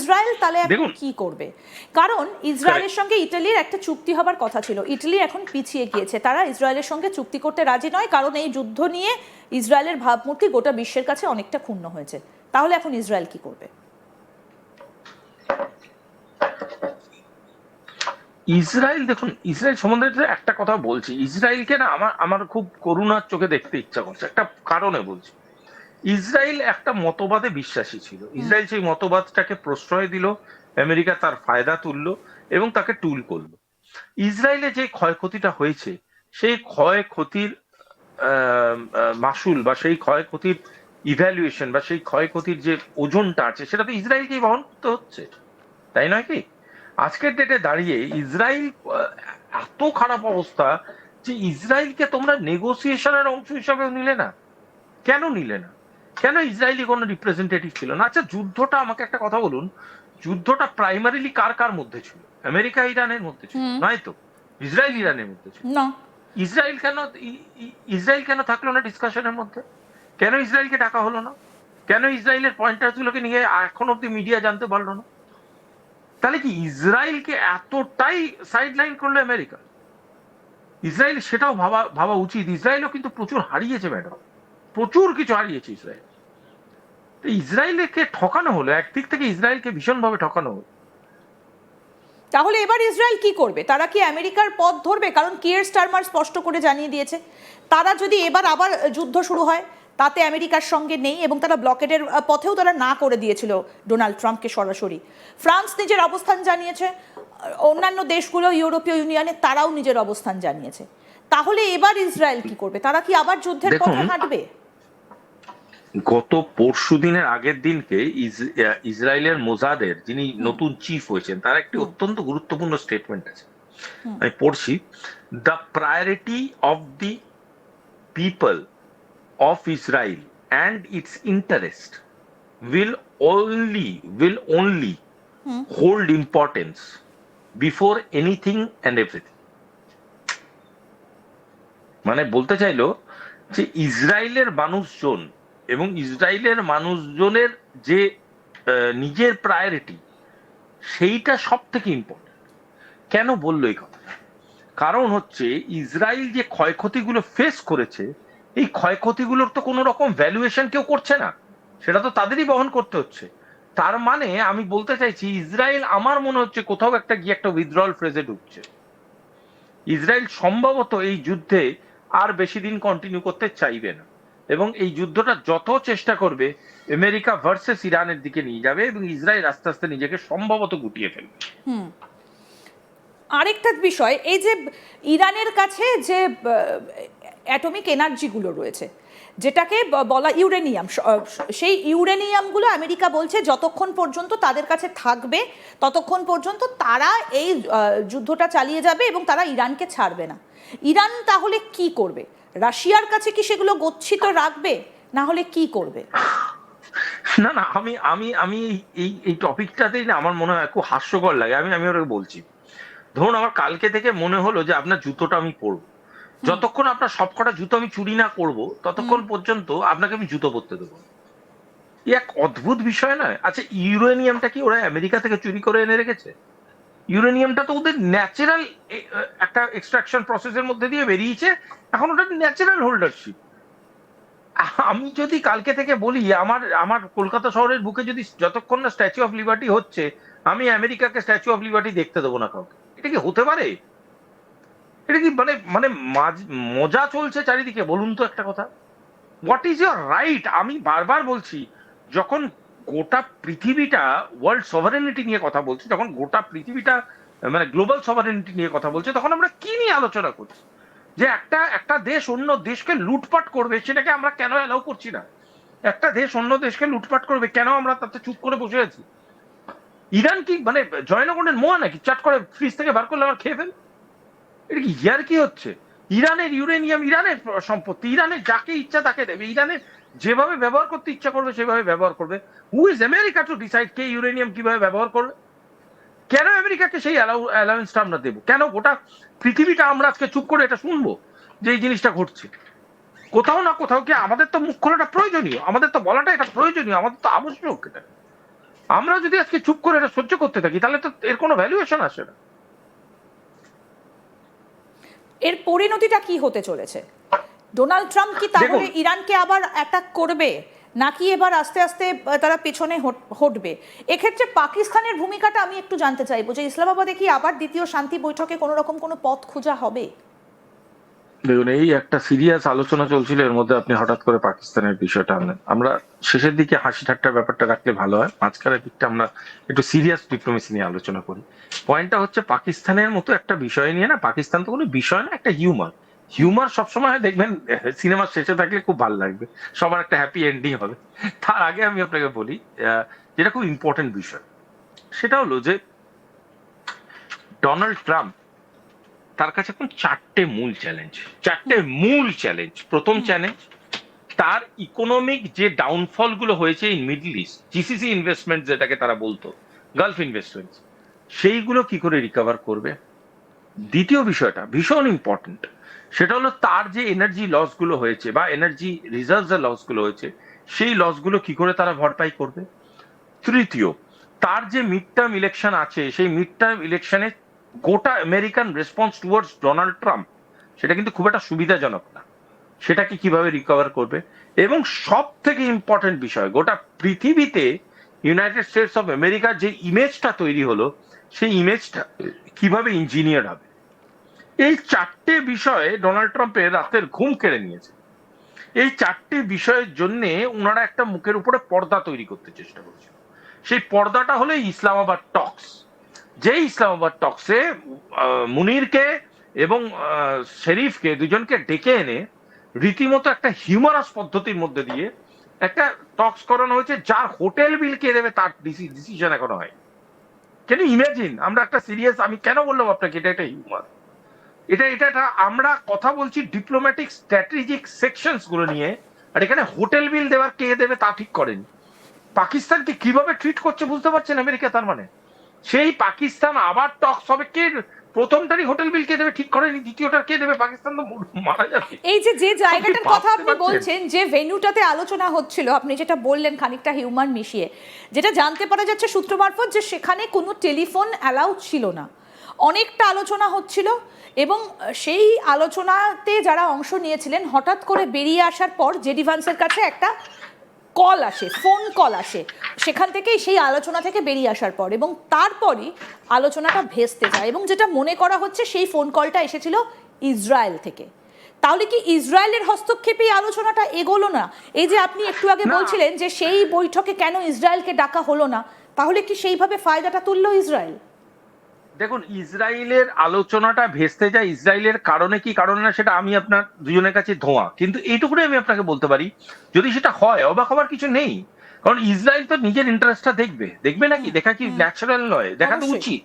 Israel তাহলে এখন দেখুন কি করবে? কারণ ইসরায়েলের সঙ্গে ইটালির একটা চুক্তি হবার কথা ছিল, ইটালি এখন পিছিয়ে গিয়েছে, তারা ইসরায়েলের সঙ্গে চুক্তি করতে রাজি নয়, কারণ এই যুদ্ধ নিয়ে ইসরায়েলের ভাবমূর্তি গোটা বিশ্বের কাছে অনেকটা ক্ষুণ্ণ হয়েছে। তাহলে এখন ইসরায়েল কি করবে? ইসরায়েল, দেখুন ইসরায়েল সম্বন্ধে একটা কথা বলছি, ইসরায়েলকে না আমার আমার খুব করুণার চোখে দেখতে ইচ্ছা করছে, একটা কারণে বলছি। ইসরায়েল একটা মতবাদে বিশ্বাসী ছিল, ইসরায়েল সেই মতবাদটাকে প্রশ্রয় দিল, আমেরিকা তার ফায়দা তুললো এবং তাকে টুল করলো। ইসরায়েলে যে ক্ষয়ক্ষতিটা হয়েছে সেই ক্ষয়ক্ষতির মাসুল বা সেই ক্ষয়ক্ষতির ইভ্যালুয়েশন বা সেই ক্ষয়ক্ষতির যে ওজনটা আছে সেটা তো ইসরায়েলকেই বহন করতে হচ্ছে, তাই নয় কি? আজকের ডেটে দাঁড়িয়ে ইসরায়েল এত খারাপ অবস্থা যে ইসরায়েলকে তোমরা নেগোসিয়েশনের অংশ হিসাবেও নিলে না। কেন নিলে না? কেন ইসরায়েলি কোনো রিপ্রেজেন্টেটিভ ছিল না? আচ্ছা, যুদ্ধটা আমাকে একটা কথা বলুন, যুদ্ধটা প্রাইমারিলি কার কার মধ্যে ছিল? আমেরিকা ইরানের মধ্যে ছিল, নয় তো? ইসরায়েল ইরানের মধ্যে ছিল। না। ইসরায়েল কেন ইসরায়েল কেন থাকলো না ডিসকাশনের মধ্যে? কেন ইসরায়েলকে ডাকা হলো না? কেন ইসরায়েলের পয়েন্টারগুলোকে নিয়ে এখন অব্দি মিডিয়া জানতে পারলো না? তাহলে কি ইসরায়েলকে এতটাই সাইড লাইন করলো আমেরিকা? ইসরায়েল সেটাও ভাবা ভাবা উচিত। ইসরায়েলও কিন্তু প্রচুর হারিয়েছে ম্যাডাম, প্রচুর কিছু হারিয়েছে ইসরায়েল। ইসরায়েলকে ঠকানো হলো, একদিক থেকে ইসরায়েলকে ভীষণভাবে ঠকানো হলো। তাহলে এবার ইসরায়েল কি করবে? তারা কি আমেরিকার পথ ধরবে? কারণ কিয়ার স্টারমার স্পষ্ট করে জানিয়ে দিয়েছে, তারা যদি এবার আবার যুদ্ধ শুরু হয় তাতে আমেরিকার সঙ্গে নেই, এবং তারা ব্লকেডের পথেও তারা না করে দিয়েছিল ডোনাল্ড ট্রাম্পকে সরাসরি। ফ্রান্স নিজের অবস্থান জানিয়েছে, অন্যান্য দেশগুলো ইউরোপীয় ইউনিয়নে তারাও নিজের অবস্থান জানিয়েছে। তাহলে এবার ইসরায়েল কি করবে? তারা কি আবার যুদ্ধের পথে হাঁটবে? গত পরশু দিনের আগের দিনকে ইসরায়েলের মোসাদের যিনি নতুন চিফ হয়েছেন তার একটি অত্যন্ত গুরুত্বপূর্ণ স্টেটমেন্ট আছে, আমি পড়ছি। The priority of the people of Israel and it's interest will only hold importance before anything and everything। মানে বলতে চাইলো যে ইসরায়েলের মানুষজন এবং ইসরায়েলের মানুষজনের যে নিজের প্রায়োরিটি সেইটা সব থেকে ইম্পর্টেন্ট। কেন বললো এই কথা? কারণ হচ্ছে ইসরায়েল যে ক্ষয়ক্ষতিগুলো ফেস করেছে, এই ক্ষয়ক্ষতিগুলোর তো কোনো রকম ভ্যালুয়েশন কেউ করছে না, সেটা তো তাদেরই বহন করতে হচ্ছে। তার মানে আমি বলতে চাইছি ইসরায়েল, আমার মনে হচ্ছে কোথাও একটা গিয়ে একটা উইথড্রল ফ্রেজে ঢুকছে। ইসরায়েল সম্ভবত এই যুদ্ধে আর বেশি দিন কন্টিনিউ করতে চাইবে না, এবং এই যুদ্ধটা যত চেষ্টা করবে আমেরিকা ভার্সেস ইরানের দিকে নিয়ে যাবে, এবং ইসরায়েল আস্তে আস্তে নিজেকে সম্ভবত গুটিয়ে ফেলবে। আরেকটা বিষয়, এই যে ইরানের কাছে যে অ্যাটমিক এনার্জিগুলো রয়েছে, যেটাকে বলা ইউরেনিয়াম, সেই ইউরেনিয়ামগুলো আমেরিকা বলছে যতক্ষণ পর্যন্ত তাদের কাছে থাকবে ততক্ষণ পর্যন্ত তারা এই যুদ্ধটা চালিয়ে যাবে এবং তারা ইরানকে ছাড়বে না। ইরান তাহলে কি করবে? রাশিয়ার কাছে কি সেগুলো গচ্ছিত রাখবে, না হলে কি করবে? না না, আমি আমি আমি এই এই টপিকটাতেই না আমার মনে হয় খুব হাস্যকর লাগে। আমি আমি ওরা বলছি, ধরুন আমার কালকে থেকে মনে হলো যে আপনার জুতোটা আমি পরবো, যতক্ষণ আপনার সবকটা জুতো আমি চুরি না করবো ততক্ষণ পর্যন্ত আপনাকে আমি জুতো পরতে দেবো। এক অদ্ভুত বিষয় নয়? আচ্ছা, ইউরেনিয়ামটা কি ওরা আমেরিকা থেকে চুরি করে এনে রেখেছে? ইউরেনিয়ামটা তো ওদের ন্যাচারাল একটা এক্সট্রাকশন প্রসেসের মধ্যে দিয়ে বেরিয়েছে, এখন ওটা ন্যাচারাল হোল্ডারশিপ। আমি যদি কালকে থেকে বলি আমার আমার কলকাতা শহরের বুকে যদি যতক্ষণ না স্ট্যাচু অফ লিবার্টি হচ্ছে আমি আমেরিকাকে স্ট্যাচু অফ লিবার্টি দেখতে দেবো না কাউকে, এটা কি হতে পারে? এটা কি মানে মানে মজা চলছে চারিদিকে? বলুন তো একটা কথা, হোয়াট ইজ ইউর রাইট? আমি বারবার বলছি, যখন গোটা পৃথিবীটা ওয়ার্ল্ড সভারেনিটি নিয়ে কথা বলছে, যখন গোটা পৃথিবীটা মানে গ্লোবাল সভারেনিটি নিয়ে কথা বলছে, তখন আমরা কি নিয়ে আলোচনা করছি? যে একটা একটা দেশ অন্য দেশকে লুটপাট করবে, সেটাকে আমরা কেন অ্যালাউ করছি না? একটা দেশ অন্য দেশকে লুটপাট করবে, কেন আমরা তাতে চুপ করে বসে আছি? ইরান কি মানে জয়নগরের মোয়া নাকি? চাট করে ফ্রিজ থেকে বার করলে আবার খেয়ে ফেল? এটা কি ইয়ার কি হচ্ছে? ইরানের ইউরেনিয়াম ইরানের সম্পত্তি, ইরানের যাকে ইচ্ছা তাকে দেবে, ইরানের যেভাবে ব্যবহার করতে ইচ্ছা করবে সেভাবে ব্যবহার করবে। Who is America to decide K uranium কিভাবে ব্যবহার করবে? কেন আমেরিকাকে সেই অ্যালাউন্সটা আমরা দেবো? কেন গোটা পৃথিবীটা আমরা আজকে চুপ করে এটা শুনবো যে এই জিনিসটা ঘটছে? কোথাও না কোথাও কি আমাদের তো মুখ খোলাটা প্রয়োজনীয়, আমাদের তো বলাটা এটা প্রয়োজনীয়, আমাদের তো আবশ্যক এটা। আমরা যদি আজকে চুপ করে এটা সহ্য করতে থাকি তাহলে তো এর কোনো ভ্যালুয়েশন আসে না। এর পরিণতিটা কি হতে চলেছে? ডোনাল্ড ট্রাম্প কি তাহলে ইরানকে আবার অ্যাটাক করবে, নাকি এবার আস্তে আস্তে তারা পেছনে হটবে? এক্ষেত্রে পাকিস্তানের ভূমিকাটা আমি একটু জানতে চাইবো, যে ইসলামাবাদে কি আবার দ্বিতীয় শান্তি বৈঠকে কোনো রকম কোনো পথ খোঁজা হবে? দেখুন, এই একটা সিরিয়াস আলোচনা চলছিল, এর মধ্যে আপনি হঠাৎ করে পাকিস্তানের বিষয়টা আনলেন। আমরা শেষের দিকে হাসি ঠাট্টার ব্যাপারটা রাখলে ভালো হয়, মাঝখানের দিকটা আমরা একটু সিরিয়াস ডিপ্লোমেসি নিয়ে আলোচনা করি। পয়েন্টটা হচ্ছে, পাকিস্তানের মতো একটা বিষয় নিয়ে না, পাকিস্তান তো কোনো বিষয় না, একটা হিউমার। হিউমার সবসময় দেখবেন সিনেমার শেষে থাকলে খুব ভালো লাগবে, সবার একটা হ্যাপি এন্ডিং হবে। তার আগে আমি আপনাকে বলি যেটা খুব ইম্পর্টেন্ট বিষয়, সেটা হলো যে ডোনাল্ড ট্রাম্প, তার কাছে এখন চারটে মূল চ্যালেঞ্জ। প্রথম চ্যালেঞ্জ, তার ইকোনমিক যে ডাউনফল গুলো হয়েছে in middle east, GCC investment যেটাকে তারা বলতো, গালফ ইনভেস্টমেন্ট, সেইগুলো কি করে রিকভার করবে। দ্বিতীয় বিষয়টা ভীষণ ইম্পর্টেন্ট, সেটা হলো তার যে এনার্জি লস গুলো হয়েছে বা এনার্জি রিজার্ভস এর লস গুলো হয়েছে, সেই লস গুলো কি করে তারা ভরপাই করবে। তৃতীয়, তার যে মিড টার্ম ইলেকশন আছে, সেই মিড টার্ম ইলেকশনে গোটা American response towards Donald Trump, সেটা কিন্তু খুব একটা সুবিধাজনক না, সেটাকে কিভাবে রিকভার করবে। এবং সব থেকে ইম্পর্টেন্ট বিষয়, গোটা পৃথিবীতে ইউনাইটেড স্টেটস অফ আমেরিকার যে ইমেজটা তৈরি হলো, সেই ইমেজটা কিভাবে ইঞ্জিনিয়ার হবে। এই চারটে বিষয়ে ডোনাল্ড ট্রাম্পের রাতের ঘুম কেড়ে নিয়েছে। এই চারটে বিষয়ের জন্য ওনারা একটা মুখের উপরে পর্দা তৈরি করতে চেষ্টা করছে। সেই পর্দাটা হলো ইসলামাবাদ টক্স। যে ইসলামাবাদ টক্সে মুনিরকে এবং শরীফকে, দুজনকে ডেকে এনে রীতিমতো একটা হিউমারাস পদ্ধতির মধ্যে দিয়ে একটা টক্স করানো হয়েছে, যার হোটেল বিল কে দেবে তার ডিসিশন এখনো হয়। কেন ইমাজিন, আমরা একটা সিরিয়াস, আমি কেন বললাম আপনাকে এটা একটা হিউমার, এটা আমরা কথা বলছি ডিপ্লোম্যাটিক স্ট্র্যাটেজিক সেকশনস গুলো নিয়ে, আর এখানে হোটেল বিল দেওয়ার কে দেবে তা ঠিক করেনি। পাকিস্তানকে কিভাবে ট্রিট করছে বুঝতে পারছেন আমেরিকা? তার মানে সেই পাকিস্তান আবার টক্স হবে, কে প্রথমটারই হোটেল বিল কে দেবে ঠিক করেনি, দ্বিতীয়টার কে দেবে, পাকিস্তান তো মারা যাবে। এই যে জায়গাটার কথা আপনি বলছেন, যে ভেন্যুটাতে আলোচনা হচ্ছিল, আপনি যেটা বললেন খানিকটা হিউম্যান মিশিয়ে, যেটা জানতে পারা যাচ্ছে সূত্র মারফত, যে সেখানে কোনো টেলিফোন অ্যালাউড ছিল না, অনেকটা আলোচনা হচ্ছিল, এবং সেই আলোচনাতে যারা অংশ নিয়েছিলেন হঠাৎ করে বেরিয়ে আসার পর জেডি ভান্সের কাছে একটা কল আসে, ফোন কল আসে, সেখান থেকেই সেই আলোচনা থেকে বেরিয়ে আসার পর, এবং তারপরই আলোচনাটা ভেস্তে যায়, এবং যেটা মনে করা হচ্ছে সেই ফোন কলটা এসেছিল ইসরায়েল থেকে। তাহলে কি ইসরায়েলের হস্তক্ষেপে আলোচনাটা এগোলো না? এই যে আপনি একটু আগে বলছিলেন যে সেই বৈঠকে কেন ইসরায়েলকে ডাকা হলো না, তাহলে কি সেইভাবে ফায়দাটা তুললো ইসরায়েল? দেখুন, ইসরায়েলের আলোচনাটা ভেস্তে যায়, ইসরায়েলের কারণে কি কারণে না সেটা আমি আপনার দুজনের কাছে ধোঁয়া, কিন্তু এইটুকুই আমি আপনাকে বলতে পারি, যদি সেটা হয় অবাক হবার কিছু নেই। কারণ ইসরায়েল তো নিজের ইন্টারেস্টটা দেখবে নাকি, দেখা কি ন্যাচারাল নয়, দেখা তো উচিত।